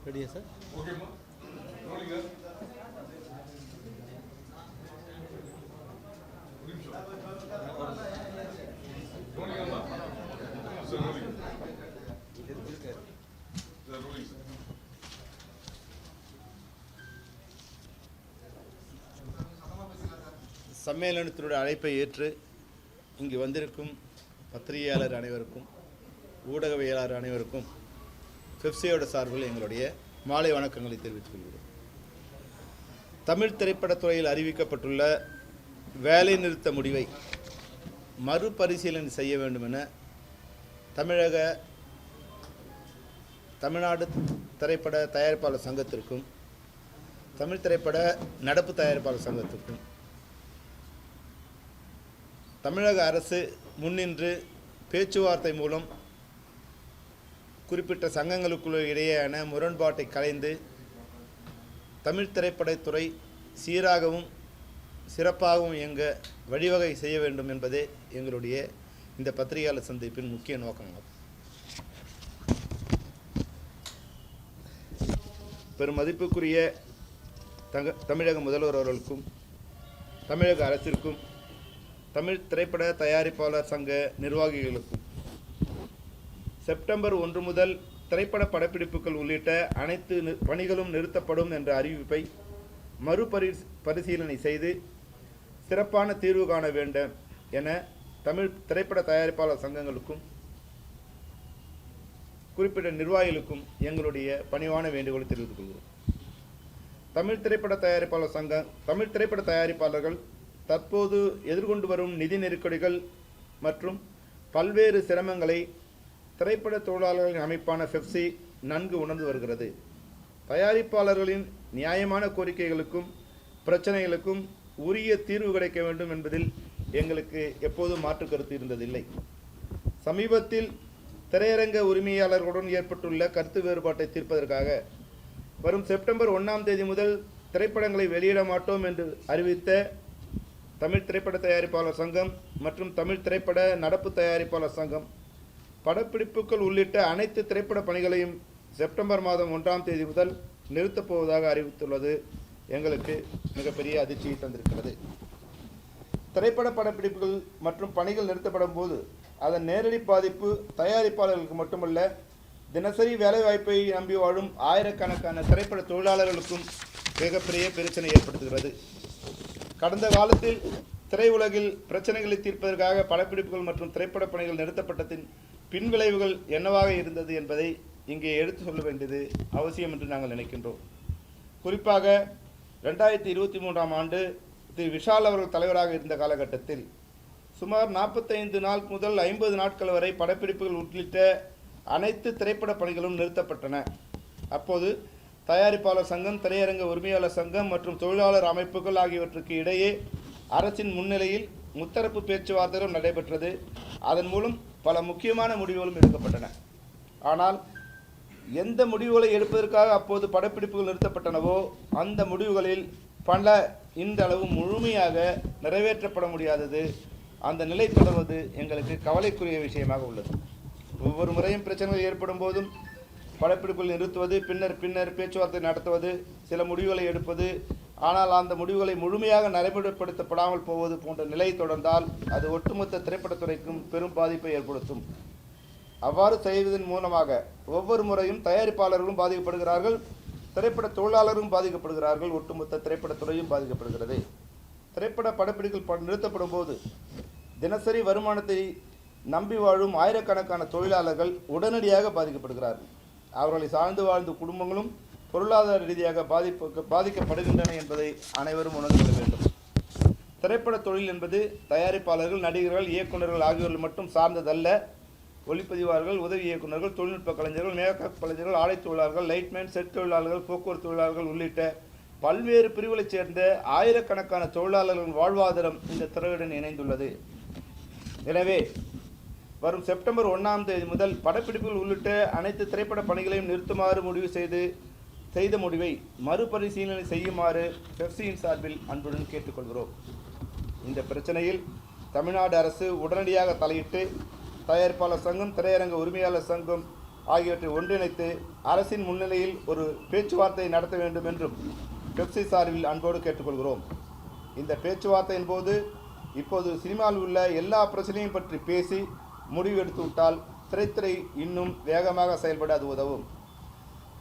ரெடியா சார்? ஓகேம்மா, ரோலிங்க. ஒரு நிமிஷம். ரோலிங்கம்மா. Sir rolling. Sir rolling sir. சம்மேளனத்தினுடைய அழைப்பை ஏற்று இங்கு வந்திருக்கும் பத்திரிகையாளர் அனைவருக்கும் ஊடகவியலாளர் அனைவருக்கும் பெப்சியோட சார்பில் எங்களுடைய மாலை வணக்கங்களை தெரிவித்துக் கொள்கிறோம். தமிழ் திரைப்படத்துறையில் அறிவிக்கப்பட்டுள்ள வேலை நிறுத்த முடிவை மறுபரிசீலனை செய்ய வேண்டும் என தமிழ்நாடு திரைப்பட தயாரிப்பாளர் சங்கத்திற்கும் தமிழ் திரைப்பட நடப்பு தயாரிப்பாளர் சங்கத்திற்கும் தமிழக அரசு முன்னின்று பேச்சுவார்த்தை மூலம் குறிப்பிட்ட சங்கங்களுக்குள்ள இடையேயான முரண்பாட்டை களைந்து தமிழ் திரைப்படத்துறை சீராகவும் சிறப்பாகவும் இயங்க வழிவகை செய்ய வேண்டும் என்பதே எங்களுடைய இந்த பத்திரிகையாளர் சந்திப்பின் முக்கிய நோக்கமாகும். பெரும் மதிப்புக்குரிய தமிழக முதல்வர் அவர்களுக்கும் தமிழக அரசிற்கும் தமிழ் திரைப்பட தயாரிப்பாளர் சங்க நிர்வாகிகளுக்கும் செப்டம்பர் 1 முதல் திரைப்பட படப்பிடிப்புகள் உள்ளிட்ட அனைத்து பணிகளும் நிறுத்தப்படும் என்ற அறிவிப்பை மறுபரிசீலனை செய்து சிறப்பான தீர்வு காண வேண்டும் என தமிழ் திரைப்பட தயாரிப்பாளர் சங்கங்களுக்கும் குறிப்பிட்ட நிர்வாகிகளுக்கும் எங்களுடைய பணிவான வேண்டுகோளை தெரிவித்துக் கொள்கிறோம். தமிழ் திரைப்பட தயாரிப்பாளர்கள் தற்போது எதிர்கொண்டு வரும் நிதி நெருக்கடிகள் மற்றும் பல்வேறு சிரமங்களை திரைப்பட தொழிலாளர்களின் அமைப்பான பெப்சி நன்கு உணர்ந்து வருகிறது. தயாரிப்பாளர்களின் நியாயமான கோரிக்கைகளுக்கும் பிரச்சனைகளுக்கும் உரிய தீர்வு கிடைக்க வேண்டும் என்பதில் எங்களுக்கு எப்போதும் மாற்று கருத்து இருந்ததில்லை. சமீபத்தில் திரையரங்க உரிமையாளர்களுடன் ஏற்பட்டுள்ள கருத்து வேறுபாட்டை தீர்ப்பதற்காக வரும் செப்டம்பர் 1ஆம் தேதி முதல் திரைப்படங்களை வெளியிட மாட்டோம் என்று அறிவித்த தமிழ் திரைப்பட தயாரிப்பாளர் சங்கம் மற்றும் தமிழ் திரைப்பட நடப்பு தயாரிப்பாளர் சங்கம் படப்பிடிப்புகள் உள்ளிட்ட அனைத்து திரைப்பட பணிகளையும் செப்டம்பர் மாதம் 1ஆம் தேதி முதல் நிறுத்தப் போவதாக அறிவித்துள்ளது எங்களுக்கு மிகப்பெரிய அதிர்ச்சியை தந்திருக்கிறது. திரைப்பட படப்பிடிப்புகள் மற்றும் பணிகள் நிறுத்தப்படும் போது அதன் நேரடி பாதிப்பு தயாரிப்பாளர்களுக்கு மட்டுமல்ல, தினசரி வேலைவாய்ப்பை நம்பி வாழும் ஆயிரக்கணக்கான திரைப்பட தொழிலாளர்களுக்கும் மிகப்பெரிய பிரச்சனை ஏற்படுத்துகிறது. கடந்த காலத்தில் திரையுலகில் பிரச்சனைகளை தீர்ப்பதற்காக படப்பிடிப்புகள் மற்றும் திரைப்பட பணிகள் நிறுத்தப்பட்டதின் பின்விளைவுகள் என்னவாக இருந்தது என்பதை இங்கே எடுத்து சொல்ல வேண்டியது அவசியம் என்று நாங்கள் நினைக்கின்றோம். குறிப்பாக 2023ஆம் ஆண்டு திரு விஷால் அவர்கள் தலைவராக இருந்த காலகட்டத்தில் சுமார் 45 நாள் முதல் 50 நாட்கள் வரை படப்பிடிப்புகள் உள்ளிட்ட அனைத்து திரைப்பட பணிகளும் நிறுத்தப்பட்டன. அப்போது தயாரிப்பாளர் சங்கம், திரையரங்க உரிமையாளர் சங்கம் மற்றும் தொழிலாளர் அமைப்புகள் ஆகியவற்றுக்கு இடையே அரசின் முன்னிலையில் முத்தரப்பு பேச்சுவார்த்தைகளும் நடைபெற்றது. அதன் மூலம் பல முக்கியமான முடிவுகளும் எடுக்கப்பட்டன. ஆனால் எந்த முடிவுகளை எடுப்பதற்காக அப்போது படப்பிடிப்புகள் நிறுத்தப்பட்டனவோ அந்த முடிவுகளில் பல இந்த அளவு முழுமையாக நிறைவேற்றப்பட முடியாதது, அந்த நிலை தொடர்வது எங்களுக்கு கவலைக்குரிய விஷயமாக உள்ளது. ஒவ்வொரு முறையும் பிரச்சனைகள் ஏற்படும் போதும் படப்பிடிப்புகள் நிறுத்துவது, பின்னர் பேச்சுவார்த்தை நடத்துவது, சில முடிவுகளை எடுப்பது, ஆனால் அந்த முடிவுகளை முழுமையாக நடைமுறைப்படுத்தப்படாமல் போவது போன்ற நிலை தொடர்ந்தால் அது ஒட்டுமொத்த திரைப்படத்துறைக்கும் பெரும் பாதிப்பை ஏற்படுத்தும். அவ்வாறு செய்வதன் மூலமாக ஒவ்வொரு முறையும் தயாரிப்பாளர்களும் பாதிக்கப்படுகிறார்கள், திரைப்பட தொழிலாளர்களும் பாதிக்கப்படுகிறார்கள், ஒட்டுமொத்த திரைப்படத்துறையும் பாதிக்கப்படுகிறது. திரைப்பட படப்பிடிப்புகள் நிறுத்தப்படும் போது தினசரி வருமானத்தை நம்பி வாழும் ஆயிரக்கணக்கான தொழிலாளர்கள் உடனடியாக பாதிக்கப்படுகிறார்கள். அவர்களை சார்ந்து வாழ்ந்த குடும்பங்களும் பொருளாதார ரீதியாக பாதிக்கப்படுகின்றன என்பதை அனைவரும் உணர்ந்து கொள்ள வேண்டும். திரைப்பட தொழில் என்பது தயாரிப்பாளர்கள், நடிகர்கள், இயக்குநர்கள் ஆகியோர்கள் மட்டும் சார்ந்ததல்ல. ஒளிப்பதிவாளர்கள், உதவி இயக்குநர்கள், தொழில்நுட்ப கலைஞர்கள், மேக்கப் கலைஞர்கள், ஆடை தொழிலாளர்கள், லைட்மேன், செட் தொழிலாளர்கள், போக்குவரத்து தொழிலாளர்கள் உள்ளிட்ட பல்வேறு பிரிவுகளைச் சேர்ந்த ஆயிரக்கணக்கான தொழிலாளர்களின் வாழ்வாதாரம் இந்த துறையுடன் இணைந்துள்ளது. எனவே வரும் செப்டம்பர் 1ஆம் தேதி முதல் படப்பிடிப்புகள் உள்ளிட்ட அனைத்து திரைப்பட பணிகளையும் நிறுத்துமாறு முடிவு செய்த முடிவை மறுபரிசீலனை செய்யுமாறு பெப்சியின் சார்பில் அன்புடன் கேட்டுக்கொள்கிறோம். இந்த பிரச்சனையில் தமிழ்நாடு அரசு உடனடியாக தலையிட்டு தயாரிப்பாளர் சங்கம், திரையரங்க உரிமையாளர் சங்கம் ஆகியவற்றை ஒன்றிணைத்து அரசின் முன்னிலையில் ஒரு பேச்சுவார்த்தை நடத்த வேண்டும் என்றும் பெப்சி சார்பில் அன்போடு கேட்டுக்கொள்கிறோம். இந்த பேச்சுவார்த்தையின் போது இப்போது சினிமாவில் உள்ள எல்லா பிரச்சனையும் பற்றி பேசி முடிவு எடுத்துவிட்டால் திரைத்துறை இன்னும் வேகமாக செயல்பட அது உதவும்.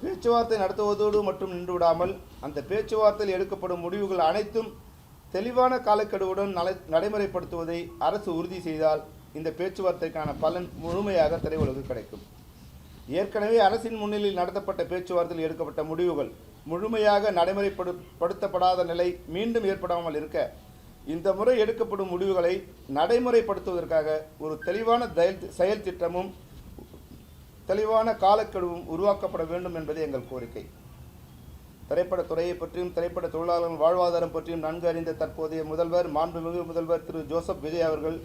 பேச்சுவார்த்தை நடத்துவதோடு மட்டும் நின்றுவிடாமல் அந்த பேச்சுவார்த்தையில் எடுக்கப்படும் முடிவுகள் அனைத்தும் தெளிவான காலக்கெடுவுடன் நடைமுறைப்படுத்துவதை அரசு உறுதி செய்தால் இந்த பேச்சுவார்த்தைக்கான பலன் முழுமையாக திரையுலகு கிடைக்கும். ஏற்கனவே அரசின் முன்னிலையில் நடத்தப்பட்ட பேச்சுவார்த்தையில் எடுக்கப்பட்ட முடிவுகள் முழுமையாக நடைமுறைப்படுத்தப்படாத நிலை மீண்டும் ஏற்படாமல் இருக்க இந்த முறை எடுக்கப்படும் முடிவுகளை நடைமுறைப்படுத்துவதற்காக ஒரு தெளிவான செயல் திட்டமும் தெளிவான காலக்கெடுவும் உருவாக்கப்பட வேண்டும் என்பது எங்கள் கோரிக்கை. திரைப்படத் துறையை பற்றியும் திரைப்பட தொழிலாளர்கள் வாழ்வாதாரம் பற்றியும் நன்கு அறிந்த தற்போதைய மாண்புமிகு முதல்வர் திரு ஜோசப் விஜய் அவர்கள்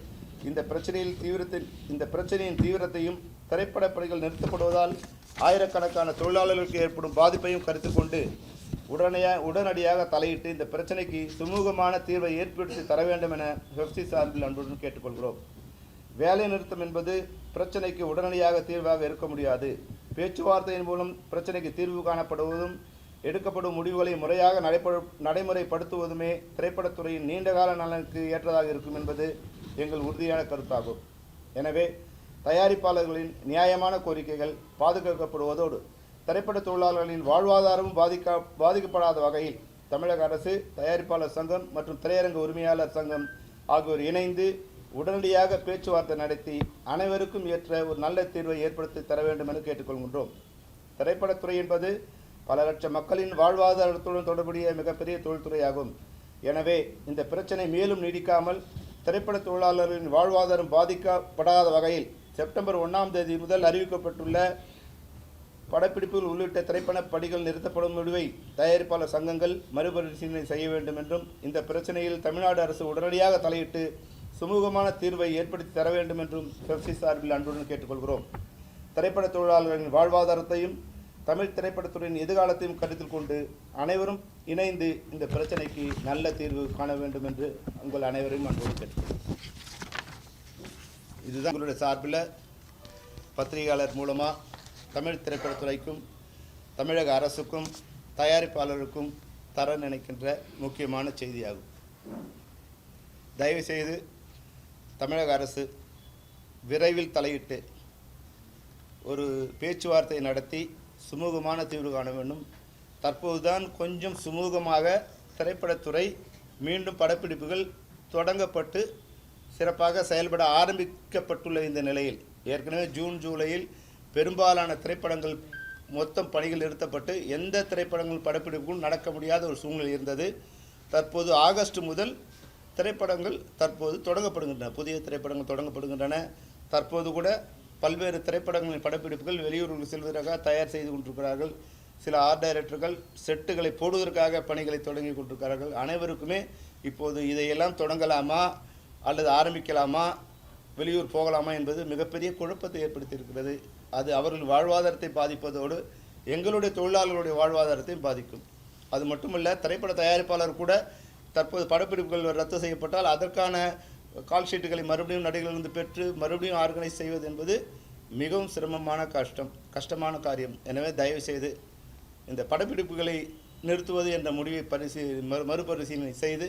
இந்த பிரச்சனையின் தீவிரத்தையும் திரைப்பட பணிகள் நிறுத்தப்படுவதால் ஆயிரக்கணக்கான தொழிலாளர்களுக்கு ஏற்படும் பாதிப்பையும் கருத்தில் கொண்டு உடனடியாக தலையிட்டு இந்த பிரச்சனைக்கு சுமூகமான தீர்வை ஏற்படுத்தி தர வேண்டும் என பெப்சி சார்பில் அன்புடன் கேட்டுக்கொள்கிறோம். வேலை நிறுத்தம் என்பது பிரச்சனைக்கு உடனடியாக தீர்வாக இருக்க முடியாது. பேச்சுவார்த்தையின் மூலம் பிரச்சனைக்கு தீர்வு காணப்படுவதும் எடுக்கப்படும் முடிவுகளை முறையாக நடைமுறைப்படுத்துவதுமே திரைப்படத்துறையின் நீண்டகால நலனுக்கு ஏற்றதாக இருக்கும் என்பது எங்கள் உறுதியான கருத்தாகும். எனவே தயாரிப்பாளர்களின் நியாயமான கோரிக்கைகள் பாதுகாக்கப்படுவதோடு திரைப்பட தொழிலாளர்களின் வாழ்வாதாரமும் பாதிக்கப்படாத வகையில் தமிழக அரசு, தயாரிப்பாளர் சங்கம் மற்றும் திரையரங்க உரிமையாளர் சங்கம் ஆகியோர் இணைந்து உடனடியாக பேச்சுவார்த்தை நடத்தி அனைவருக்கும் ஏற்ற ஒரு நல்ல தீர்வை ஏற்படுத்தி தர வேண்டும் என கேட்டுக்கொள்கின்றோம். திரைப்படத்துறை என்பது பல லட்சம் மக்களின் வாழ்வாதாரத்துடன் தொடர்புடைய மிகப்பெரிய தொழில்துறையாகும். எனவே இந்த பிரச்சனை மேலும் நீடிக்காமல் திரைப்பட தொழிலாளர்களின் வாழ்வாதாரம் பாதிக்கப்படாத வகையில் செப்டம்பர் 1ஆம் தேதி முதல் அறிவிக்கப்பட்டுள்ள படப்பிடிப்புகள் உள்ளிட்ட திரைப்பட பணிகள் நிறுத்தப்படும் முடிவை தயாரிப்பாளர் சங்கங்கள் மறுபரிசீலனை செய்ய வேண்டும் என்றும் இந்த பிரச்சனையில் தமிழ்நாடு அரசு உடனடியாக தலையிட்டு சுமூகமான தீர்வை ஏற்படுத்தி தர வேண்டும் என்றும் பெப்சி சார்பில் அன்புடன் கேட்டுக்கொள்கிறோம். திரைப்பட தொழிலாளர்களின் வாழ்வாதாரத்தையும் தமிழ் திரைப்படத்துறையின் எதிர்காலத்தையும் கருத்தில் கொண்டு அனைவரும் இணைந்து இந்த பிரச்சனைக்கு நல்ல தீர்வு காண வேண்டும் என்று உங்கள் அனைவரையும் அன்போடு கேட்டுக்கொள்கிறோம். இதுதான் உங்களுடைய சார்பில் பத்திரிகையாளர் மூலமாக தமிழ் திரைப்படத்துறைக்கும் தமிழக அரசுக்கும் தயாரிப்பாளருக்கும் தர நினைக்கின்ற முக்கியமான செய்தியாகும். தயவுசெய்து தமிழக அரசு விரைவில் தலையிட்டு ஒரு பேச்சுவார்த்தை நடத்தி சுமூகமான தீர்வு காண வேண்டும். தற்போதுதான் கொஞ்சம் சுமூகமாக திரைப்படத்துறை மீண்டும் படப்பிடிப்புகள் தொடங்கப்பட்டு சிறப்பாக செயல்பட ஆரம்பிக்கப்பட்டுள்ள இந்த நிலையில் ஏற்கனவே ஜூன் ஜூலையில் பெரும்பாலான திரைப்படங்கள் மொத்தம் பணிகள் நிறுத்தப்பட்டு எந்த திரைப்படங்கள் படப்பிடிப்புக்கும் நடக்க முடியாத ஒரு சூழ்நிலை இருந்தது. தற்போது ஆகஸ்ட் முதல் திரைப்படங்கள் தொடங்கப்படுகின்றன. புதிய திரைப்படங்கள் தொடங்கப்படுகின்றன. தற்போது கூட பல்வேறு திரைப்படங்களின் படப்பிடிப்புகள் வெளியூர்களுக்கு செல்வதற்காக தயார் செய்து கொண்டிருக்கிறார்கள். சில ஆர்ட் டைரக்டர்கள் செட்டுகளை போடுவதற்காக பணிகளை தொடங்கி கொண்டிருக்கிறார்கள். அனைவருக்குமே இப்போது இதையெல்லாம் தொடங்கலாமா அல்லது ஆரம்பிக்கலாமா, வெளியூர் போகலாமா என்பது மிகப்பெரிய குழப்பத்தை ஏற்படுத்தியிருக்கிறது. அது அவர்கள் வாழ்வாதாரத்தை பாதிப்பதோடு எங்களுடைய தொழிலாளர்களுடைய வாழ்வாதாரத்தையும் பாதிக்கும். அது மட்டுமல்ல, திரைப்பட தயாரிப்பாளர் கூட தற்போது படப்பிடிப்புகள் ரத்து செய்யப்பட்டால் அதற்கான கால் ஷீட்டுகளை மறுபடியும் நடிகர்களிருந்து பெற்று மறுபடியும் ஆர்கனைஸ் செய்வது என்பது மிகவும் சிரமமான கஷ்டமான காரியம். எனவே தயவு செய்து இந்த படப்பிடிப்புகளை நிறுத்துவது என்ற முடிவை மறுபரிசீலனை செய்து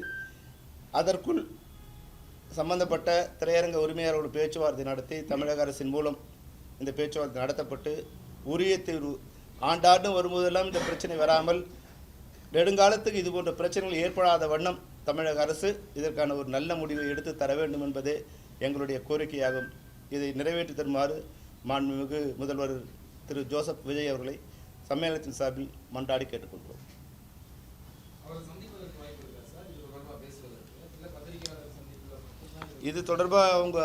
அதற்குள் சம்பந்தப்பட்ட திரையரங்க உரிமையாளர்களோடு பேச்சுவார்த்தை நடத்தி தமிழக அரசின் மூலம் இந்த பேச்சுவார்த்தை நடத்தப்பட்டு உரிய தீர்வு ஆண்டாண்டு வரும்போதெல்லாம் இந்த பிரச்சனை வராமல் நெடுங்காலத்துக்கு இதுபோன்ற பிரச்சனைகள் ஏற்படாத வண்ணம் தமிழக அரசு இதற்கான ஒரு நல்ல முடிவை எடுத்து தர வேண்டும் என்பதே எங்களுடைய கோரிக்கையாகும். இதை நிறைவேற்றி தருமாறு மாண்புமிகு முதல்வர் திரு ஜோசப் விஜய் அவர்களை சம்மேளனத்தின் சார்பில் மன்றாடி கேட்டுக்கொள்கிறோம். இது தொடர்பாக அவங்க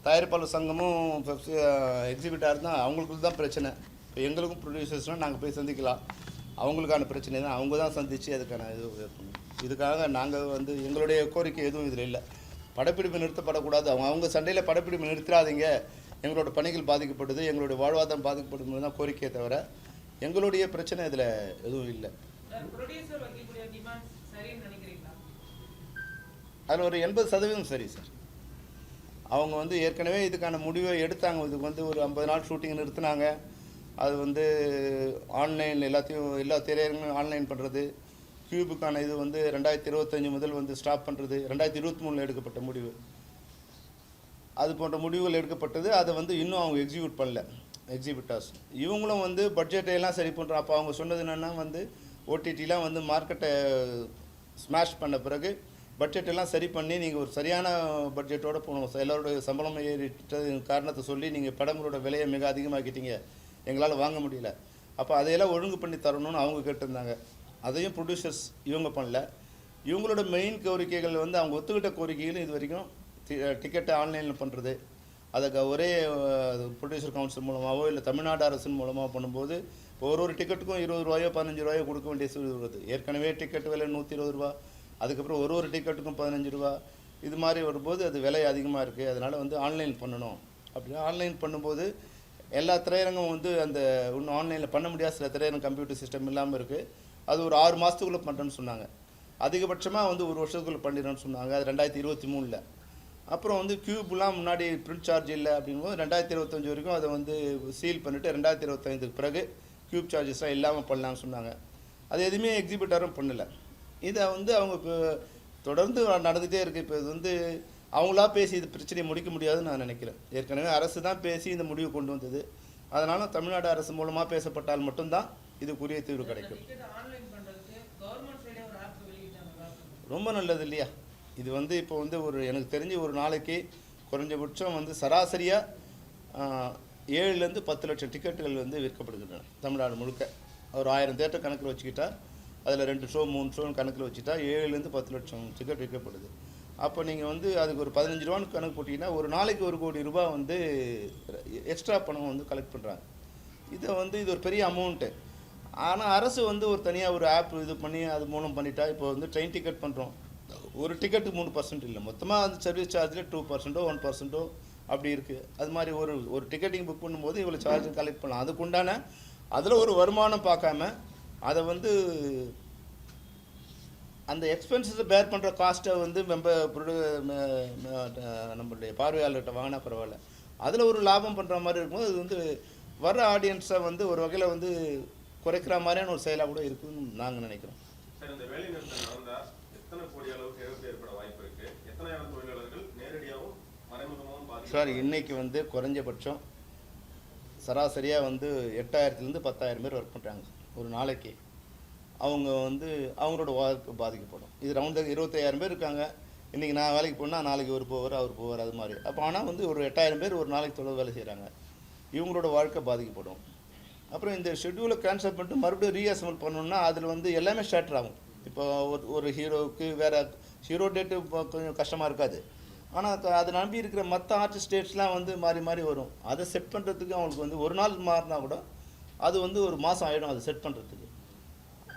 தயாரிப்பாளர் சங்கமும் எக்ஸிபிட்டார் தான், அவங்களுக்கு தான் பிரச்சனை. இப்போ எங்களுக்கும் ப்ரொடியூசர்ஸ்னால் நாங்கள் போய் சந்திக்கலாம், அவங்களுக்கான பிரச்சனை தான் அவங்க தான் சந்தித்து அதுக்கான இது பண்ணணும். இதுக்காக நாங்கள் எங்களுடைய கோரிக்கை எதுவும் இதில் இல்லை. படப்பிடிப்பு நிறுத்தப்படக்கூடாது, அவங்க சண்டையில் படப்பிடிப்பு நிறுத்தாதீங்க, எங்களோட பணிகள் பாதிக்கப்படுது, எங்களுடைய வாழ்வாதாரம் பாதிக்கப்படுது தான் கோரிக்கையை தவிர எங்களுடைய பிரச்சனை இதில் எதுவும் இல்லை. அதில் ஒரு 80% சரி சார். அவங்க ஏற்கனவே இதுக்கான முடிவை எடுத்தாங்க. இதுக்கு ஒரு 50 நாள் ஷூட்டிங் நிறுத்தினாங்க. அது வந்து ஆன்லைன் எல்லா திரையரங்களும் ஆன்லைன் பண்ணுறது, கியூபுக்கான இது வந்து 2025 முதல் வந்து ஸ்டாப் பண்ணுறது, 2023 எடுக்கப்பட்ட முடிவு. அது போன்ற முடிவுகள் எடுக்கப்பட்டது. அதை வந்து இன்னும் அவங்க எக்ஸிக்யூட் பண்ணல எக்ஸிபிட்டர்ஸ். இவங்களும் வந்து பட்ஜெட்டை எல்லாம் சரி பண்ணுறோம். அப்போ அவங்க சொன்னது என்னென்னா வந்து ஓடிடிலாம் வந்து மார்க்கெட்டை ஸ்மாஷ் பண்ண பிறகு பட்ஜெட் எல்லாம் சரி பண்ணி நீங்கள் ஒரு சரியான பட்ஜெட்டோடு போகணும். எல்லோருடைய சம்பளம் ஏறிட்டது காரணத்தை சொல்லி நீங்கள் படங்களோட விலையை மிக அதிகமாக்கிட்டீங்க, எங்களால் வாங்க முடியல. அப்போ அதையெல்லாம் ஒழுங்கு பண்ணி தரணும்னு அவங்க கேட்டிருந்தாங்க. அதையும் ப்ரொடியூசர்ஸ் இவங்க பண்ணல. இவங்களோட மெயின் கோரிக்கைகள் வந்து அவங்க ஒத்துக்கிட்ட கோரிக்கைகளும் இது வரைக்கும் டிக்கெட்டை ஆன்லைனில் பண்ணுறது, அதுக்கு ஒரே ப்ரொடியூசர் கவுன்சில் மூலமாகவோ இல்லை தமிழ்நாடு அரசின் மூலமாக பண்ணும்போது இப்போ ஒரு டிக்கெட்டுக்கும் 20 ரூபாயோ 15 ரூபாயோ கொடுக்க வேண்டிய சூழ்நிலை வருது. ஏற்கனவே டிக்கெட் விலை 120 ரூபா, அதுக்கப்புறம் ஒரு டிக்கெட்டுக்கும் 15 ரூபா. இது மாதிரி வரும்போது அது விலை அதிகமாக இருக்குது. அதனால் வந்து ஆன்லைன் பண்ணணும். அப்படி ஆன்லைன் பண்ணும்போது எல்லா திரையரங்கும் வந்து அந்த இன்னும் ஆன்லைனில் பண்ண முடியாத சில திரையரங்கம் கம்ப்யூட்டர் சிஸ்டம் இல்லாமல் இருக்குது. அது ஒரு 6 மாதத்துக்குள்ளே பண்ணுறேன்னு சொன்னாங்க. அதிகபட்சமாக வந்து ஒரு வருஷத்துக்குள்ளே பண்ணிடுறேன்னு சொன்னாங்க. அது 2023. அப்புறம் வந்து கியூப்லாம் முன்னாடி பிரிண்ட் சார்ஜ் இல்லை அப்படிங்கும்போது 2025 வரைக்கும் அதை வந்து சீல் பண்ணிவிட்டு 2025க்கு பிறகு கியூப் சார்ஜஸ்லாம் இல்லாமல் பண்ணலான்னு சொன்னாங்க. அது எதுவுமே எக்ஸிபிட்டரும் பண்ணலை. இதை வந்து அவங்க இப்போ தொடர்ந்து நடந்துகிட்டே இருக்குது. இப்போ இது வந்து அவங்களா பேசி இது பிரச்சனையை முடிக்க முடியாதுன்னு நான் நினைக்கிறேன். ஏற்கனவே அரசு தான் பேசி இந்த முடிவு கொண்டு வந்தது. அதனால் தமிழ்நாடு அரசு மூலமாக பேசப்பட்டால் மட்டும்தான் இதுக்குரிய தீர்வு கிடைக்கும். ரொம்ப நல்லது இல்லையா? இது வந்து இப்போ வந்து எனக்கு தெரிஞ்சு ஒரு நாளைக்கு குறைஞ்சபட்சம் வந்து சராசரியாக 7லேருந்து 10 லட்சம் டிக்கெட்டுகள் வந்து விற்கப்படுகின்றன தமிழ்நாடு முழுக்க. ஒரு 1000 தேட்டர் கணக்கில் வச்சுக்கிட்டா, அதில் 2 ஷோ 3 ஷோன்னு கணக்கில் வச்சுட்டா 7லேருந்து 10 லட்சம் டிக்கெட் விற்கப்படுது. அப்போ நீங்கள் வந்து அதுக்கு ஒரு 15 ரூபான்னு கணக்கு போட்டிங்கன்னா ஒரு நாளைக்கு 1 கோடி ரூபாய் வந்து எக்ஸ்ட்ரா பணம் வந்து கலெக்ட் பண்ணுறாங்க. இது ஒரு பெரிய அமௌண்ட்டு. ஆனால் அரசு வந்து ஒரு தனியாக ஒரு ஆப் இது பண்ணி அது மூலம் பண்ணிட்டா, இப்போ வந்து ட்ரெயின் டிக்கெட் பண்ணுறோம், ஒரு டிக்கெட்டுக்கு 3% இல்லை, மொத்தமாக அந்த சர்வீஸ் சார்ஜில் 2% 1% அப்படி இருக்குது. அது மாதிரி ஒரு டிக்கெட்டிங் புக் பண்ணும்போது இவ்வளோ சார்ஜ் கலெக்ட் பண்ணலாம். அதுக்குண்டான அதில் ஒரு வருமானம் பார்க்காம அதை வந்து அந்த எக்ஸ்பென்சஸை பேர் பண்ணுற காஸ்ட்டை வந்து நம்மளுடைய பார்வையாளர்கிட்ட வாங்கினா பரவாயில்ல. அதில் ஒரு லாபம் பண்ணுற மாதிரி இருக்கும்போது அது வந்து வர ஆடியன்ஸை வந்து ஒரு வகையில் வந்து குறைக்கிற மாதிரியான ஒரு செயலாக கூட இருக்குதுன்னு நாங்கள் நினைக்கிறோம். சார், இந்த வேலை நிறுத்தம் நடந்தால் எத்தனை கோடி அளவுக்கு இழப்பு ஏற்பட வாய்ப்பு இருக்கு? எத்தனாயிரம் தொழிலாளர்கள் நேரடியாகவும் மறைமுகமாகவும் பாதிக்கும்? சார், இன்னைக்கு வந்து குறைஞ்சபட்சம் சராசரியாக வந்து 8000லேருந்து 10,000 பேர் ஒர்க் பண்ணுறாங்க ஒரு நாளைக்கு. அவங்க வந்து அவங்களோட வாழ்க்கை பாதிக்கப்படும். இது ரவுண்ட் 25,000 பேர் இருக்காங்க. இன்றைக்கி நான் வேலைக்கு போனால் நாளைக்கு ஒரு போவார், அவர் போவார், அது மாதிரி. அப்போ ஆனால் வந்து ஒரு 8,000 பேர் ஒரு நாளைக்கு தொடர்ந்து வேலை செய்கிறாங்க. இவங்களோட வாழ்க்கை பாதிக்கப்படும். அப்புறம் இந்த ஷெட்யூலை கேன்சல் பண்ணிட்டு மறுபடியும் ரீஅசம்பிள் பண்ணணுன்னா அதில் வந்து எல்லாமே ஷேட்டர் ஆகும். இப்போ ஒரு ஹீரோவுக்கு வேறு ஹீரோ டேட்டு கொஞ்சம் கஷ்டமாக இருக்காது. ஆனால் அதை நம்பி இருக்கிற மற்ற ஆர்டிஸ்ட் டேட்ஸ்லாம் வந்து மாறி மாறி வரும். அதை செட் பண்ணுறதுக்கு அவங்களுக்கு வந்து ஒரு நாள் மாறினா கூட அது வந்து ஒரு மாதம் ஆகிடும் அதை செட் பண்ணுறதுக்கு.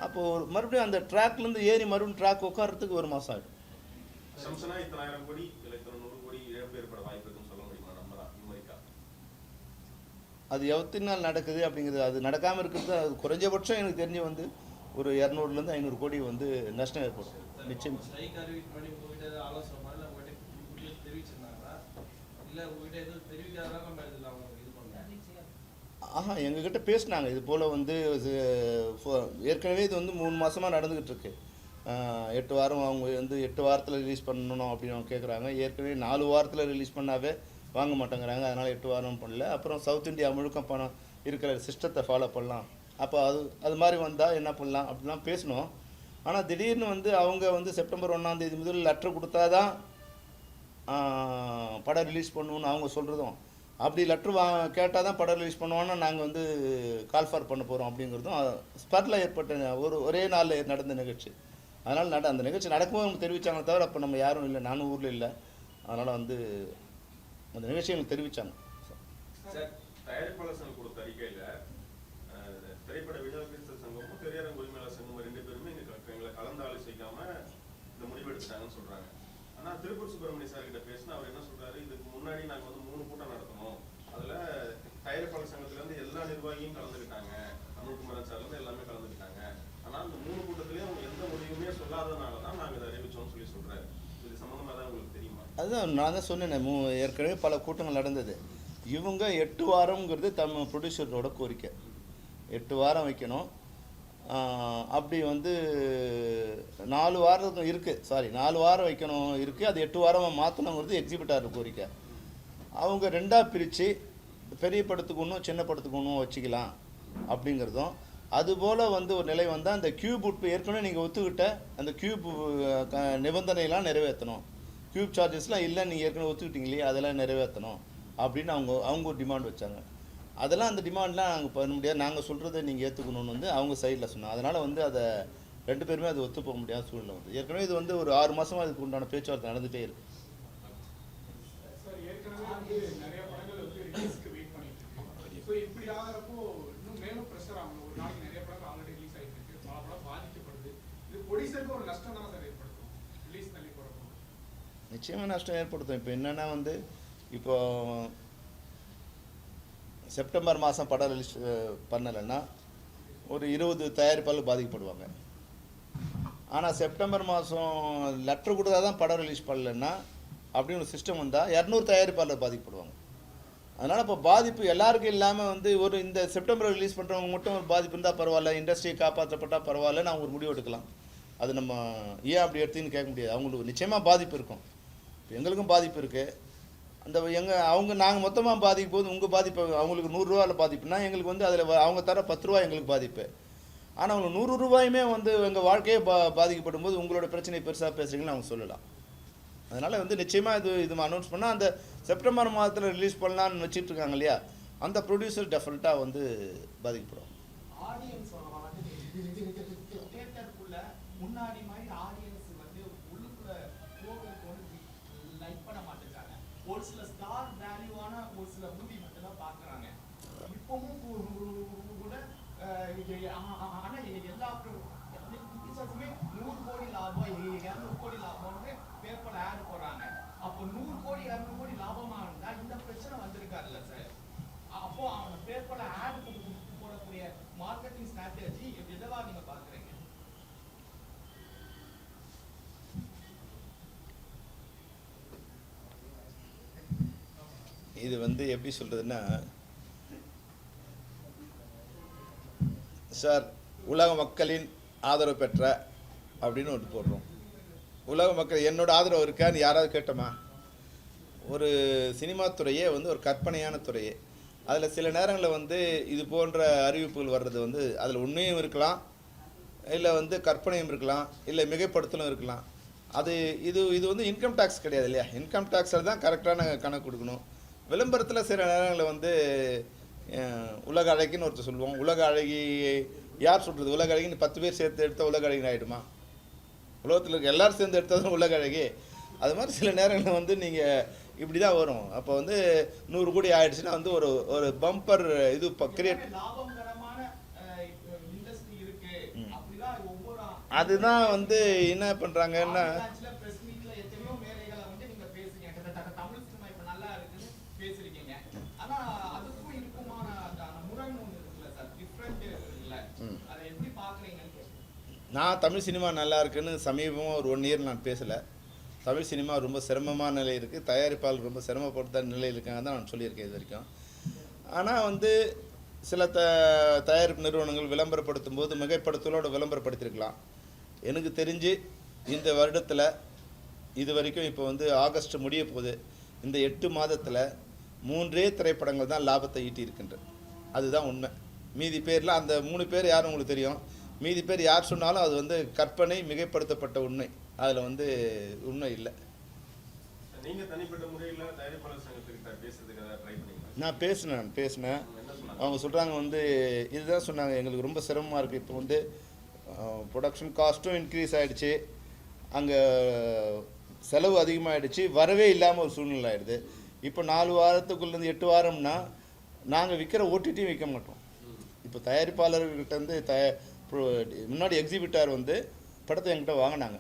அப்போது மறுபடியும் அந்த ட்ராக்லேருந்து ஏறி மறுபடியும் ட்ராக் உட்காரத்துக்கு ஒரு மாதம் ஆகிடும். இத்தனை 1000 கோடி இல்லை இத்தனை 100 கோடி இழப்பு ஏற்பட வாய்ப்பு இருக்குன்னு சொல்ல முடியுமா? நியூமரிக்கா அது எத்தனை நாள் நடக்குது அப்படிங்கிறது, அது நடக்காமல் இருக்கிறது அது குறைஞ்சபட்சம் எனக்கு தெரிஞ்சு வந்து ஒரு 200லேருந்து 500 கோடி வந்து நஷ்டம் ஏற்படும் நிச்சயம். எங்ககிட்ட பேசினாங்க இது போல் வந்து ஏற்கனவே இது வந்து 3 மாதமாக நடந்துக்கிட்டு இருக்கு. 8 வாரம் அவங்க வந்து 8 வாரத்தில் ரிலீஸ் பண்ணணும் அப்படின்னு அவங்க கேட்குறாங்க. ஏற்கனவே 4 வாரத்தில் ரிலீஸ் பண்ணாவே வாங்க மாட்டேங்கிறாங்க. அதனால் 8 வாரம் பண்ணல. அப்புறம் சவுத் இந்தியா முழுக்க பணம் இருக்கிற சிஸ்டத்தை ஃபாலோ பண்ணலாம். அப்போ அது மாதிரி வந்தால் என்ன பண்ணலாம் அப்படிலாம் பேசணும். ஆனால் திடீர்னு வந்து அவங்க வந்து செப்டம்பர் 1ஆம் தேதி முதல் லெட்டர் கொடுத்தா தான் படம் ரிலீஸ் பண்ணுவோன்னு அவங்க சொல்கிறதும், அப்படி லெட்ரு கேட்டால் தான் படம் ரிலீஸ் பண்ணுவோன்னா நாங்கள் வந்து கால் ஃபார் பண்ண போகிறோம் அப்படிங்கிறதும் ஸ்பாட்டில் ஏற்பட்ட ஒரே நாளில் நடந்த நிகழ்ச்சி. அதனால் அந்த நிகழ்ச்சி நடக்கும்போது அவங்க தெரிவித்தாங்க தவிர அப்போ நம்ம யாரும் இல்லை, நானும் ஊரில் இல்லை. அதனால் வந்து அந்த நிகழ்ச்சி எங்களுக்கு தெரிவித்தாங்க. சார், தயாரிப்பாளர் சங்கம் கொடுத்த அறிக்கையில் திரைப்பட விநியோகஸ்தர் சங்கமும் திரையரங்கு உரிமையாளர் சங்கமும் 2 பேருமே எங்களை கலந்து ஆலோசிக்காமல் இந்த முடிவு எடுத்துட்டாங்கன்னு சொல்கிறாங்க. ஆனால் திருப்பூர் சுப்பிரமணிய சார் கிட்ட பேசினா அவர் என்ன சொல்கிறாரு, இதுக்கு முன்னாடி நாங்கள் வந்து 3 கூட்டம் நடத்தணும், அதில் தயாரிப்பாளர் சங்கத்திலேருந்து எல்லா நிர்வாகியும் கலந்துக்கிட்டாங்க, அனுகுமாரன் சார்லேருந்து எல்லாமே கலந்துக்கிட்டாங்க. ஆனால் அந்த 3 கூட்டத்திலையும் அவங்க எந்த முடிவுமே சொல்லாததுனால தான் நாங்கள் இதை அறிவிச்சோம்னு சொல்கிறாரு. இது சம்மந்தமாக தான் உங்களுக்கு தெரியுமா? அதுதான் நான் தான் சொன்னேன். ஏற்கனவே பல கூட்டங்கள் நடந்தது. இவங்க 8 வாரம்ங்கிறது ப்ரொடியூசரோட கோரிக்கை. 8 வாரம் வைக்கணும். அப்படி வந்து 4 வாரம் இருக்குது, 4 வாரம் வைக்கணும் இருக்குது. அது 8 வாரமாக மாற்றணுங்கிறது எக்ஸிபிட்டார் கோரிக்கை. அவங்க 2ஆக பிரித்து பெரிய படத்துக்கு ஒன்றும் சின்ன படத்துக்கு ஒன்றும் வச்சுக்கலாம் அப்படிங்கிறதும், அதுபோல் வந்து ஒரு நிலை வந்தால் அந்த கியூப் உட்பு ஏற்கனவே நீங்கள் ஒத்துக்கிட்ட அந்த கியூப் நிபந்தனையெல்லாம் நிறைவேற்றணும். கியூப் சார்ஜஸ்லாம் இல்லை, நீங்கள் ஏற்கனவே ஒத்துக்கிட்டீங்க இல்லையா, அதெல்லாம் நிறைவேற்றணும் அப்படின்னு அவங்க ஒரு டிமாண்ட் வச்சாங்க. அதெல்லாம் அந்த டிமாண்ட்லாம் நாங்கள் பண்ண முடியாது, நாங்கள் சொல்கிறத நீங்கள் ஏற்றுக்கணும்னு வந்து அவங்க சைடில் சொன்னாங்க. அதனால் வந்து அதை 2 பேருமே அது ஒத்து போக முடியாத சூழ்நிலை வந்து ஏற்கனவே இது வந்து ஒரு 6 மாதமாக அதுக்கு உண்டான பேச்சுவார்த்தை நடந்துகிட்டே இருக்குது. நிச்சயமாக நஷ்டம் ஏற்படுத்தும். இப்போ என்னென்னா வந்து இப்போ செப்டம்பர் மாதம் படம் ரிலீஸ் பண்ணலைன்னா ஒரு 20 தயாரிப்பாளர் பாதிக்கப்படுவாங்க. ஆனால் செப்டம்பர் மாதம் லெட்டர் கொடுத்தா தான் படம் ரிலீஸ் பண்ணலைன்னா அப்படின்னு ஒரு சிஸ்டம் வந்தால் 200 தயாரிப்பாளர் பாதிக்கப்படுவாங்க. அதனால் இப்போ பாதிப்பு எல்லாருக்கும் இல்லாமல் வந்து ஒரு இந்த செப்டம்பர் ரிலீஸ் பண்ணுறவங்க மட்டும் ஒரு பாதிப்பு இருந்தால் பரவாயில்ல, இண்டஸ்ட்ரியை காப்பாற்றப்பட்டால் பரவாயில்லன்னு அவங்க ஒரு முடிவு எடுக்கலாம். அது நம்ம ஏன் அப்படி எடுத்துன்னு கேட்க முடியாது. அவங்களுக்கு நிச்சயமாக பாதிப்பு இருக்கும், எங்களுக்கும் பாதிப்பு இருக்குது. அந்த நாங்கள் மொத்தமாக பாதிக்கும் போது உங்கள் பாதிப்பு அவங்களுக்கு 100 ரூபாயில் பாதிப்புனா எங்களுக்கு வந்து அதில் அவங்க தர 10 ரூபா எங்களுக்கு பாதிப்பு. ஆனால் அவங்க 100 ரூபாயுமே வந்து எங்கள் வாழ்க்கையே பாதிக்கப்படும் போது உங்களோட பிரச்சனை பெருசாக பேசுகிறீங்கன்னு அவங்க சொல்லலாம். அதனால் வந்து நிச்சயமாக இது அனௌன்ஸ் பண்ணால் அந்த செப்டம்பர் மாதத்தில் ரிலீஸ் பண்ணலான்னு வச்சுட்டு இருக்காங்க இல்லையா, அந்த ப்ரொடியூசர் டெஃபினட்டாக வந்து பாதிக்கப்படும். முன்னாடி மாதிரி ஆடியன்ஸ் வந்து உள்ளுக்குள்ள போகிறதுக்கு வந்து லைக் பண்ண மாட்டேங்கிறாங்க. ஒரு சில ஸ்டார் வேல்யூவான ஒரு சில மூவி மட்டும் தான் பார்க்குறாங்க. இப்பவும் கூட ஆனால் எல்லா சொல்லுமே 100 கோடி லாபம் 200 கோடி லாபம்னு பேப்பர்ல ஆட் போடுறாங்க. அப்போ 100 கோடி 200 கோடி லாபமாக இருந்தால் இந்த பிரச்சனை வந்திருக்காருல்ல சார். அப்போ அவங்க பேப்பர்ல ஆட் போடக்கூடிய மார்க்கெட்டிங் ஸ்ட்ராட்டஜி எதவா நீங்க பார்க்குறீங்க? இது வந்து எப்படி சொல்கிறதுன்னா சார், உலக மக்களின் ஆதரவு பெற்ற அப்படின்னு ஒன்று போடுறோம். உலக மக்கள் என்னோட ஆதரவு இருக்கான்னு யாராவது கேட்டோமா? ஒரு சினிமா துறையே வந்து ஒரு கற்பனையான துறையே. அதில் சில நேரங்களில் வந்து இது போன்ற அறிவிப்புகள் வர்றது வந்து அதில் உண்மையும் இருக்கலாம், இல்லை வந்து கற்பனையும் இருக்கலாம், இல்லை மிகைப்படுத்தலும் இருக்கலாம். இது வந்து இன்கம் டேக்ஸ் கிடையாது இல்லையா? இன்கம் டேக்ஸில் தான் கரெக்டான கணக்கு கொடுக்கணும். விளம்பரத்தில் சில நேரங்களில் வந்து உலக அழகின்னு ஒருத்தர் சொல்லுவோம். உலக அழகி யார் சொல்கிறது? உலக அழகின்னு 10 பேர் சேர்த்து எடுத்தால் உலக அழகின்னு ஆகிடுமா? உலகத்தில் இருக்க எல்லோரும் சேர்ந்து எடுத்தால் தான் உலக அழகி. அது மாதிரி சில நேரங்களில் வந்து நீங்கள் இப்படி தான் வரும். அப்போ வந்து 100 கோடி ஆகிடுச்சுன்னா வந்து ஒரு பம்பர் இது கிரியேட். அதுதான் வந்து என்ன பண்ணுறாங்கன்னா நான் தமிழ் சினிமா நல்லா இருக்குன்னு சமீபமாக ஒரு 1 இயர் நான் பேசலை. தமிழ் சினிமா ரொம்ப சிரமமான நிலை இருக்குது, தயாரிப்பாளர் ரொம்ப சிரமப்படுத்த நிலையில் இருக்காங்க தான் நான் சொல்லியிருக்கேன் இது வரைக்கும். ஆனால் வந்து சில தயாரிப்பு நிறுவனங்கள் விளம்பரப்படுத்தும் போது மிகைப்படுத்தலோடு விளம்பரப்படுத்தியிருக்கலாம். எனக்கு தெரிஞ்சு இந்த வருடத்தில் இது வரைக்கும் இப்போ வந்து ஆகஸ்ட் முடிய போகுது, இந்த 8 மாதத்தில் 3 திரைப்படங்கள் தான் லாபத்தை ஈட்டி இருக்கின்ற. அதுதான் உண்மை. மீதி பேர்லாம் அந்த 3 பேர் யாரும் உங்களுக்கு தெரியும். மீதி பேர் யார் சொன்னாலும் அது வந்து கற்பனை, மிகைப்படுத்தப்பட்ட உண்மை. அதில் வந்து உண்மை இல்லை. நீங்கள் தனிப்பட்ட முறையில் தயாரிப்பாளர் சங்கத்துக்கிட்ட பேசுறதுக்கு ஏதாவது ட்ரை பண்ணீங்களா? நான் பேசினேன். அவங்க சொல்கிறாங்க வந்து இதுதான் சொன்னாங்க, எங்களுக்கு ரொம்ப சிரமமாக இருக்குது. இப்போ வந்து ப்ரொடக்ஷன் காஸ்ட்டும் இன்க்ரீஸ் ஆகிடுச்சு, அங்கே செலவு அதிகமாகிடுச்சு, வரவே இல்லாமல் ஒரு சூழ்நிலை ஆகிடுது. இப்போ 4 வாரத்துக்குள்ளேருந்து 8 வாரம்னா நாங்கள் விற்கிற ஓடிடியும் விற்க மாட்டோம். இப்போ தயாரிப்பாளர்கிட்ட வந்து முன்னாடி எக்ஸிபிட்டார் வந்து படத்தை என்கிட்ட வாங்கினாங்க.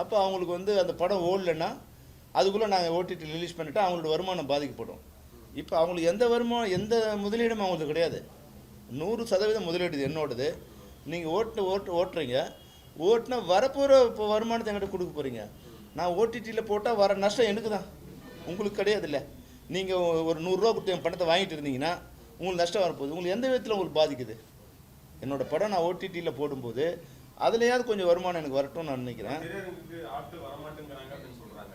அப்போ அவங்களுக்கு வந்து அந்த படம் ஓடலைன்னா அதுக்குள்ளே நாங்கள் ஓடிடி ரிலீஸ் பண்ணிவிட்டு அவங்களோட வருமானம் பாதிக்கப்படும். இப்போ அவங்களுக்கு எந்த முதலீடும் அவங்களுக்கு கிடையாது. 100% முதலீடு என்னோடது. நீங்கள் ஓட்டுறீங்க, ஓட்டுனா வரப்போகிற இப்போ வருமானத்தை என்கிட்ட கொடுக்க போகிறீங்க. நான் ஓடிடியில் போட்டால் வர நஷ்டம் எனக்கு தான், உங்களுக்கு கிடையாது இல்லை. நீங்கள் ஒரு 100 ரூபா கொடுத்து என் பணத்தை வாங்கிட்டு இருந்தீங்கன்னா உங்களுக்கு நஷ்டம் வரப்போகுது. உங்களுக்கு எந்த விதத்தில் உங்களுக்கு பாதிக்குது? என்னோட படம் நான் ஓடிடியில் போடும்போது அதுலையாவது கொஞ்சம் வருமானம் எனக்கு வரட்டும்னு நான் நினைக்கிறேன். திரையரங்குக்கு ஆட்கள் வரமாட்டேங்கிறாங்க அப்படின்னு சொல்றாங்க.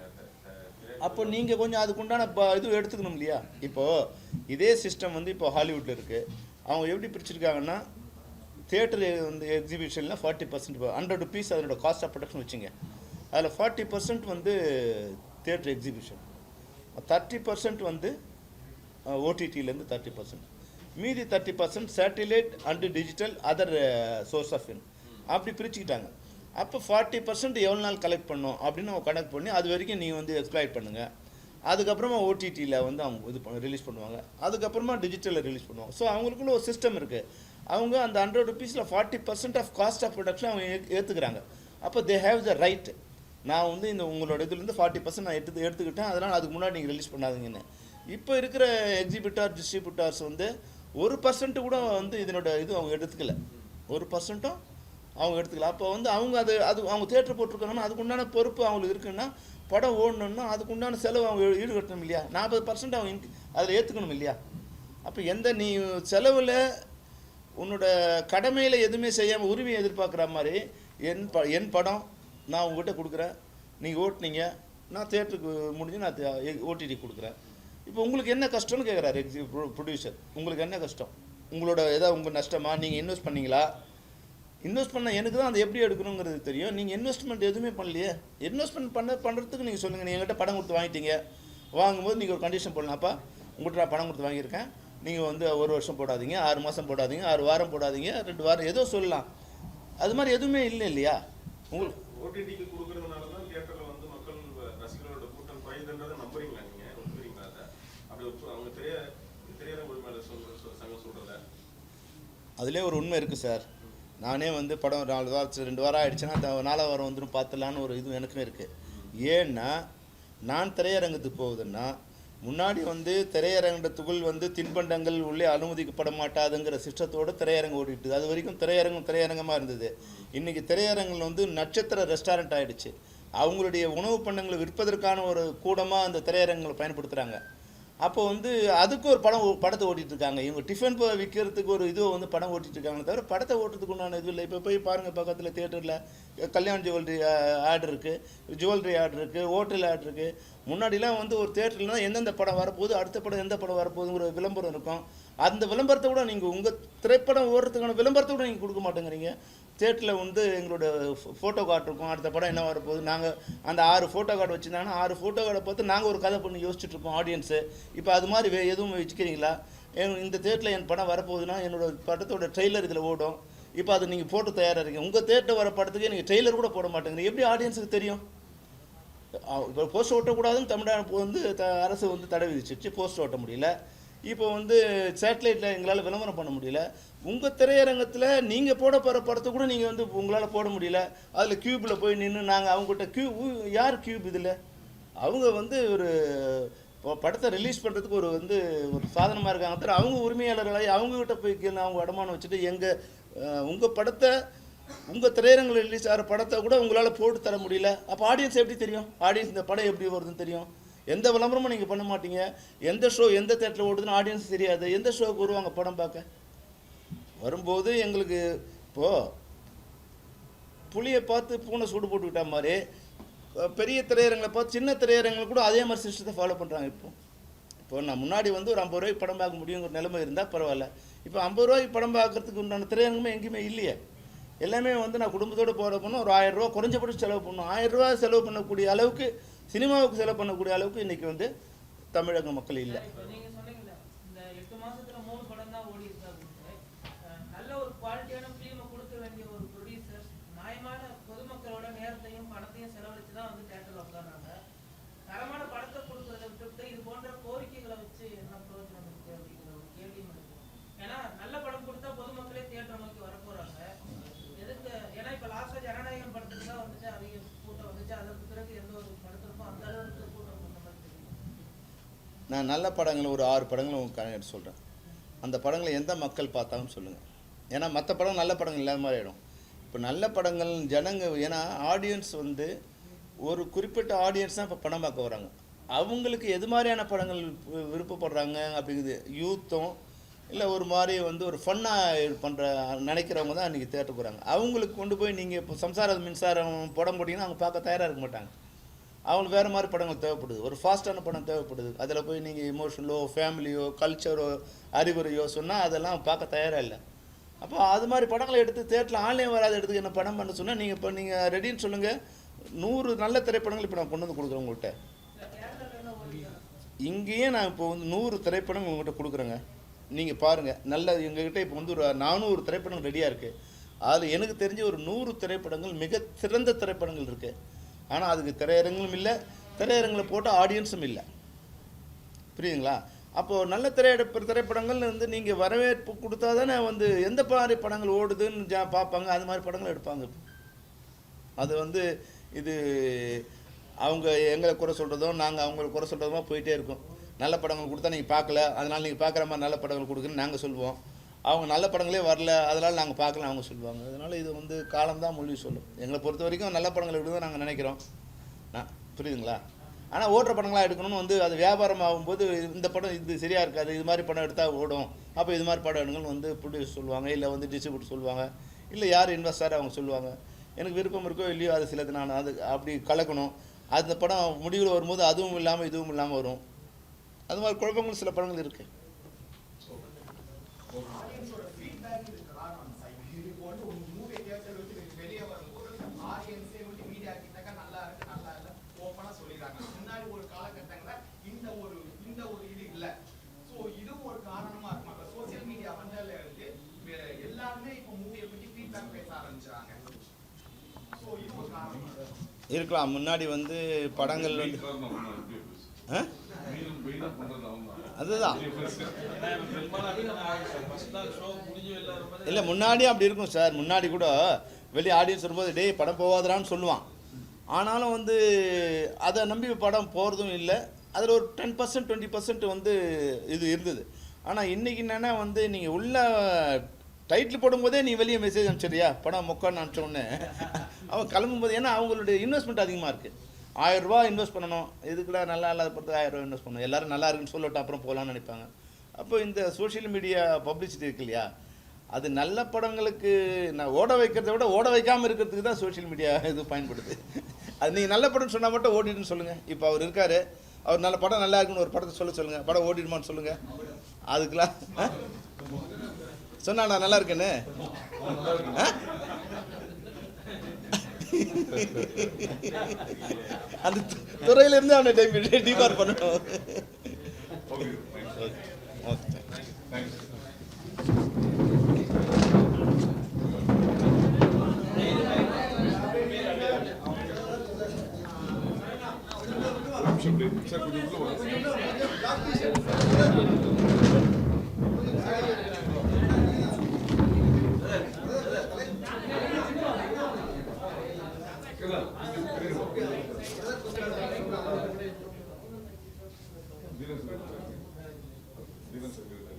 அப்போ நீங்கள் கொஞ்சம் அதுக்குண்டான இது எடுத்துக்கணும் இல்லையா? இப்போது இதே சிஸ்டம் வந்து இப்போ ஹாலிவுட்டில் இருக்குது. அவங்க எப்படி பிரிச்சிருக்காங்கன்னா, தியேட்டர் வந்து எக்ஸிபிஷனில் 40% 100 rupees அதனோட காஸ்ட் ஆஃப் ப்ரொடக்ஷன் வச்சுங்க. அதில் 40% வந்து தியேட்டர் எக்ஸிபிஷன், 30% வந்து ஓடிடியிலேருந்து 30%, மீதி 30% satellite and digital other source of இன் அப்படி பிரிச்சுக்கிட்டாங்க. அப்போ 40% எவ்வளோ நாள் கலெக்ட் பண்ணோம் அப்படின்னு அவங்க கனெக்ட் பண்ணி அது வரைக்கும் நீங்கள் வந்து எக்ஸ்ப்ளாய்ட் பண்ணுங்கள். அதுக்கப்புறமா ஓடிடியில் வந்து அவங்க இது ரிலீஸ் பண்ணுவாங்க. அதுக்கப்புறமா டிஜிட்டலில் ரிலீஸ் பண்ணுவாங்க. ஸோ அவங்களுக்குள்ள ஒரு சிஸ்டம் இருக்குது. அவங்க அந்த 100 rupeesல 40% ஆஃப் காஸ்ட் ஆஃப் ப்ரொடக்ஷன் அவங்க ஏற்றுக்கிறாங்க. அப்போ தே ஹேவ் த ரைட். நான் வந்து இந்த உங்களோட இதுலேருந்து 40% நான் எடுத்துக்கிட்டேன், அதனால் அதுக்கு முன்னாடி நீங்கள் ரிலீஸ் பண்ணாதீங்கன்னு. இப்போ இருக்கிற டிஸ்ட்ரிபியூட்டர்ஸ் வந்து 1% கூட வந்து இதனோட இது அவங்க எடுத்துக்கல. 1% அவங்க எடுத்துக்கல. அப்போ வந்து அவங்க அது அவங்க தியேட்டர் போட்டிருக்காங்கன்னா அதுக்குண்டான பொறுப்பு அவங்களுக்கு இருக்குன்னா, படம் ஓடணுன்னா அதுக்குண்டான செலவு அவங்க ஈடுகட்டணும் இல்லையா? 40% அவங்க அதில் ஏற்றுக்கணும் இல்லையா? அப்போ நீ செலவில் உன்னோட கடமையில் எதுவுமே செய்யாமல் உரிமையை எதிர்பார்க்குற மாதிரி என் படம் நான் உங்கள்கிட்ட கொடுக்குறேன், நீங்கள் ஓட்டுனீங்க, நான் தியேட்டருக்கு முடிஞ்சு நான் ஓடிடி கொடுக்குறேன். இப்போ உங்களுக்கு என்ன கஷ்டம்னு கேட்குறாரு ப்ரொடியூசர். உங்களுக்கு என்ன கஷ்டம்? உங்களோட ஏதாவது உங்கள் நஷ்டமா? நீங்கள் இன்வெஸ்ட் பண்ணீங்களா? இன்வெஸ்ட் பண்ண எனக்கு தான் அதை எப்படி எடுக்கணுங்கிறது தெரியும். நீங்கள் இன்வெஸ்ட்மெண்ட் எதுவுமே பண்ணலையே. இன்வெஸ்ட்மெண்ட் பண்ணுறதுக்கு நீங்கள் சொல்லுங்கள். நீங்கள் என்கிட்ட படம் கொடுத்து வாங்கிட்டீங்க, வாங்கும்போது நீங்கள் ஒரு கண்டிஷன் போடலாம்ப்பா, உங்கள்கிட்ட நான் படம் கொடுத்து வாங்கியிருக்கேன், நீங்கள் வந்து 1 வருஷம் போடாதீங்க, 6 மாதம் போடாதீங்க, 6 வாரம் போடாதீங்க, 2 வாரம் ஏதோ சொல்லலாம். அது மாதிரி எதுவுமே இல்லை இல்லையா? உங்களுக்கு ஓடிடிக்கு கொடுக்கறதுனால தான் தியேட்டர்ல வந்து மக்கள் ரசிகர்களோட கூட்டம் குறையுதுன்றதை நம்புறீங்களா? நீங்க ஒத்துக்கிறீங்களா? அதை அப்படி அவங்க திரையரங்கு உரிமையாளர் சங்கம் சொல்றத அதிலே ஒரு உண்மை இருக்குது சார். நானே வந்து படம் 4 வாரம் 2 வாரம் ஆகிடுச்சுன்னா 4 வாரம் வந்துடும் பார்த்துலான்னு ஒரு இது எனக்கும் இருக்குது. ஏன்னா நான் திரையரங்கத்துக்கு போகுதுன்னா முன்னாடி வந்து திரையரங்கத்துக்குள் வந்து தின்பண்டங்கள் உள்ளே அனுமதிக்கப்பட மாட்டாதுங்கிற சிஸ்டத்தோடு திரையரங்கம் ஓடிட்டுது. அது வரைக்கும் திரையரங்கமாக இருந்தது. இன்றைக்கி திரையரங்கில் வந்து நட்சத்திர ரெஸ்டாரண்ட் ஆகிடுச்சு. அவங்களுடைய உணவு பண்டங்களை விற்பதற்கான ஒரு கூடமாக அந்த திரையரங்களை பயன்படுத்துகிறாங்க. அப்போ வந்து அதுக்கு ஒரு படத்தை ஓட்டிகிட்ருக்காங்க. இவங்க டிஃபன் விற்கிறதுக்கு ஒரு இதுவை வந்து படம் ஓட்டிகிட்ருக்காங்களே தவிர படத்தை ஓட்டுறதுக்கு உண்டான இது இல்லை. இப்போ போய் பாருங்கள், பக்கத்தில் தியேட்டரில் கல்யாண் ஜுவல்லரி ஆட் இருக்குது, ஜுவல்லரி ஆட் இருக்குது, ஹோட்டல் ஆட் இருக்குது. முன்னாடிலாம் வந்து ஒரு தியேட்டர்லாம் எந்தெந்த படம் வரப்போகுது, அடுத்த படம் எந்த படம் வரப்போகுதுங்கிற விளம்பரம் இருக்கும். அந்த விளம்பரத்தை கூட நீங்கள் உங்கள் திரைப்படம் ஓடுறதுக்கான விளம்பரத்தை கூட நீங்கள் கொடுக்க மாட்டேங்கிறீங்க. தியேட்டரில் வந்து எங்களோட ஃபோட்டோ கார்டு இருக்கும், அடுத்த படம் என்ன வரப்போகுது. நாங்கள் அந்த 6 ஃபோட்டோ கார்டு வச்சுருந்தாங்கன்னா 6 ஃபோட்டோ கார்டை பார்த்து நாங்கள் ஒரு கதை பண்ணி யோசிச்சுட்ருப்போம் ஆடியன்ஸு. இப்போ அது மாதிரி எதுவும் வச்சுக்கிறீங்களா? இந்த தியேட்டரில் என் படம் வரப்போகுதுன்னா என்னோட படத்தோட ட்ரெய்லர் இதில் ஓடும். இப்போ அது நீங்கள் போட்டு தயாராக இருக்கீங்க. உங்கள் தியேட்டர் வர படத்துக்கு நீங்கள் ட்ரெய்லர் கூட போட மாட்டேங்கிறீங்க. எப்படி ஆடியன்ஸுக்கு தெரியும்? இப்போ போஸ்ட் ஓட்டக்கூடாதுன்னு தமிழ்நாடு வந்து அரசு வந்து தடை விதிச்சிருச்சு, போஸ்ட் ஓட்ட முடியல. இப்போ வந்து சேட்டலைட்டில் எங்களால் விளம்பரம் பண்ண முடியல. உங்கள் திரையரங்கத்தில் நீங்கள் போட போகிற படத்தை கூட நீங்கள் வந்து உங்களால் போட முடியல. அதில் க்யூப்பில் போய் நின்று நாங்கள் அவங்ககிட்ட யார் க்யூப் இதில்? அவங்க வந்து ஒரு படத்தை ரிலீஸ் பண்ணுறதுக்கு ஒரு சாதனமாக இருக்காங்க தவிர அவங்க உரிமையாளர்களாகி அவங்ககிட்ட போய் அவங்க அடமானம் வச்சுட்டு உங்கள் படத்தை உங்கள் திரையரங்கில் ரிலீஸ் ஆகிற படத்தை கூட உங்களால் போட்டு தர முடியல. அப்போ ஆடியன்ஸ் எப்படி தெரியும்? ஆடியன்ஸ் இந்த படம் எப்படி வருதுன்னு தெரியும்? எந்த விளம்பரமும் நீங்கள் பண்ண மாட்டீங்க. எந்த ஷோ எந்த தேட்டரில் ஓடுதுன்னு ஆடியன்ஸ் தெரியாது. எந்த ஷோவுக்கு வருவாங்க படம் பார்க்க? வரும்போது எங்களுக்கு இப்போது புளியை பார்த்து பூனை சூடு போட்டுக்கிட்ட மாதிரி பெரிய திரையரங்களை பார்த்து சின்ன திரையரங்களை கூட அதே மாதிரி சிஸ்டத்தை ஃபாலோ பண்ணுறாங்க. இப்போ நான் முன்னாடி வந்து ஒரு 50 ரூபாய்க்கு படம் பார்க்க முடியுங்கிற நிலைமை இருந்தால் பரவாயில்ல. இப்போ 50 ரூபாய்க்கு படம் பார்க்கறதுக்கு உண்டான திரையரங்கமே எங்கேயுமே இல்லையே. எல்லாமே வந்து நான் குடும்பத்தோடு போகிற போனால் ஒரு 1000 ரூபா குறைஞ்சபட்சம் செலவு பண்ணணும். 1000 ரூபா செலவு பண்ணக்கூடிய அளவுக்கு, சினிமாவுக்கு செலவு பண்ணக்கூடிய அளவுக்கு இன்றைக்கி வந்து தமிழக மக்கள் இல்லை. நீங்க சொன்னீங்கல்ல, இந்த 8 மாசத்துல 3 படம் தான் ஓடி இருக்கு அப்படின்னு. நல்ல ஒரு குவாலிட்டியான ஃபிலிமை கொடுக்க வேண்டிய ஒரு ப்ரொடியூசர் நியாயமான பொதுமக்களோட நேரத்தையும் பணத்தையும் செலவழிச்சு தான் வந்து தேட்டரில் உட்கார்றாங்க. தரமான படத்தை கொடுக்கறத விட்டுவிட்டு இது போன்ற கோரிக்கைகளை வச்சு என்ன பிரயோஜனம் இருக்கு அப்படிங்கிற ஒரு கேள்வியும் இருக்கு. ஏன்னா நல்ல படம் கொடுத்தா பொதுமக்களே தியேட்டர் நோக்கி வரப்போறாங்க. எதுக்கு? ஏன்னா இப்போ லாஸ்டா ஜனநாயகம் படத்துக்கு தான் வந்துட்டு அதிக கூட்டம் வந்துச்சு. அதற்கு பிறகு எந்த ஒரு படத்திற்கும் அந்த அளவுக்கு கூட்டம் கொண்ட மாதிரி தெரியும். நான் நல்ல படங்கள் ஒரு 6 படங்கள் உங்களுக்கு சொல்கிறேன். அந்த படங்களை எந்த மக்கள் பார்த்தாலும் சொல்லுங்கள். ஏன்னா மற்ற படம் நல்ல படங்கள் இல்லாத மாதிரி ஆகிடும். இப்போ நல்ல படங்கள் ஜனங்க, ஏன்னா ஆடியன்ஸ் வந்து ஒரு குறிப்பிட்ட ஆடியன்ஸ் தான் இப்போ படம் பார்க்க வராங்க. அவங்களுக்கு எது மாதிரியான படங்கள் விருப்பப்படுறாங்க அப்படிங்குது. யூத்தும் இல்லை ஒரு மாதிரி வந்து ஒரு ஃபன்னாக பண்ணுற நினைக்கிறவங்க தான் இன்றைக்கி தேட்டருக்கு போகிறாங்க. அவங்களுக்கு கொண்டு போய் நீங்கள் இப்போ சம்சார மின்சாரம் படம் போட்டிங்கன்னா அவங்க பார்க்க தயாராக இருக்க மாட்டாங்க. அவங்களுக்கு வேறு மாதிரி படங்கள் தேவைப்படுது, ஒரு ஃபாஸ்ட்டான படம் தேவைப்படுது. அதில் போய் நீங்கள் எமோஷனலோ ஃபேமிலியோ கல்ச்சரோ அறிவுரையோ சொன்னால் அதெல்லாம் பார்க்க தயாராக இல்லை. அப்போ அது மாதிரி படங்களை எடுத்து தேட்டரில் ஆன்லைன் வராத எடுத்து என்ன படம் பண்ண சொன்னால் நீங்கள் இப்போ நீங்கள் ரெடின்னு சொல்லுங்கள். 100 நல்ல திரைப்படங்கள் இப்போ நான் கொண்டு வந்து கொடுக்குறேன் உங்கள்கிட்ட. இங்கேயே நான் இப்போ வந்து 100 திரைப்படங்கள் உங்கள்கிட்ட கொடுக்குறேங்க. நீங்கள் பாருங்கள், நல்ல எங்ககிட்ட இப்போ வந்து ஒரு 400 திரைப்படங்கள் ரெடியாக இருக்குது. அதில் எனக்கு தெரிஞ்ச ஒரு 100 திரைப்படங்கள் மிக சிறந்த திரைப்படங்கள் இருக்குது. ஆனால் அதுக்கு திரையரங்களும் இல்லை, திரையரங்கில் போட்ட ஆடியன்ஸும் இல்லை. புரியுதுங்களா? அப்போது நல்ல திரைப்படங்கள் வந்து நீங்கள் வரவேற்பு கொடுத்தா தானே வந்து எந்த மாதிரி படங்கள் ஓடுதுன்னு பார்ப்பாங்க, அது மாதிரி படங்கள் எடுப்பாங்க. அது வந்து இது அவங்க எங்களை குறை சொல்கிறதும் நாங்கள் அவங்களை குறை சொல்கிறதுமா போயிட்டே இருக்கோம். நல்ல படங்கள் கொடுத்தா நீங்கள் பார்க்கல, அதனால் நீங்கள் பார்க்குற மாதிரி நல்ல படங்கள் கொடுக்குன்னு நாங்கள் சொல்லுவோம். அவங்க நல்ல படங்களே வரல, அதனால் நாங்கள் பார்க்கலாம் அவங்க சொல்லுவாங்க. அதனால் இது வந்து காலம்தான் மொழி சொல்லும். எங்களை பொறுத்த வரைக்கும் நல்ல படங்கள் எடுக்கணும் நாங்கள் நினைக்கிறோம். புரியுதுங்களா? ஆனால் ஓடுற படங்களாக எடுக்கணும்னு வந்து அது வியாபாரம் ஆகும்போது இந்த படம் இது சரியாக இருக்காது, இது மாதிரி படம் எடுத்தால் ஓடும், அப்போ இது மாதிரி படம் எடுங்கன்னு வந்து ப்ரொடியூஸ் சொல்லுவாங்க, இல்லை வந்து டிஸ்ட்ரிபியூட்டர் சொல்லுவாங்க, இல்லை யார் இன்வெஸ்டர் அவங்க சொல்லுவாங்க. எனக்கு விருப்பம் இருக்கோ இல்லையோ அது சிலது நான் அது அப்படி கலக்கணும். அந்த படம் முடிவில் வரும்போது அதுவும் இல்லாமல் இதுவும் இல்லாமல் வரும். அது மாதிரி குழப்பங்கள் சில படங்கள் இருக்குது. இருக்கலாம். முன்னாடி வந்து படங்கள் வந்து அதுதான் இல்லை, முன்னாடி அப்படி இருக்கும் சார். முன்னாடி கூட வெளியே ஆடியன்ஸ் வரும்போது டேய் படம் போகாதரான்னு சொல்லுவான். ஆனாலும் வந்து அதை நம்பி படம் போகிறதும் இல்லை. அதில் ஒரு 10% 20% வந்து இது இருந்தது. ஆனால் இன்றைக்கி என்னென்னா வந்து நீங்கள் உள்ள டைட்டில் போடும்போதே நீ வெளியே மெசேஜ் அனுப்பிச்சிடுறியா படம் மொக்கான்னு அனுப்பிச்சோடனே அவன் கிளம்பும்போது. ஏன்னா அவங்களுடைய இன்வெஸ்ட்மெண்ட் அதிகமாக இருக்குது. 1000 ரூபா இன்வெஸ்ட் பண்ணணும், இதுக்குலாம் நல்லா இல்லாத பொறுத்து 1000 ரூபா இன்வெஸ்ட் பண்ணணும். எல்லோரும் நல்லா இருக்குன்னு சொல்லட்டும் அப்புறம் போகலான்னு நினைப்பாங்க. அப்போ இந்த சோஷியல் மீடியா பப்ளிசிட்டி இருக்கு இல்லையா, அது நல்ல படங்களுக்கு நான் ஓட வைக்கிறத விட ஓட வைக்காமல் இருக்கிறதுக்கு தான் சோஷியல் மீடியா இது பயன்படுது. அது நீங்கள் நல்ல படம்னு சொன்னால் மட்டும் ஓடிடுன்னு சொல்லுங்கள். இப்போ அவர் இருக்கார், அவர் நல்ல படம் நல்லா இருக்குன்னு ஒரு படத்தை சொல்லுங்கள், படம் ஓடிடுமான்னு சொல்லுங்கள். அதுக்கெலாம் சொன்னா நான் நல்லா இருக்கேன்னு அந்த துறையிலேருந்து அவனை டிபார் பண்ணணும். Didn't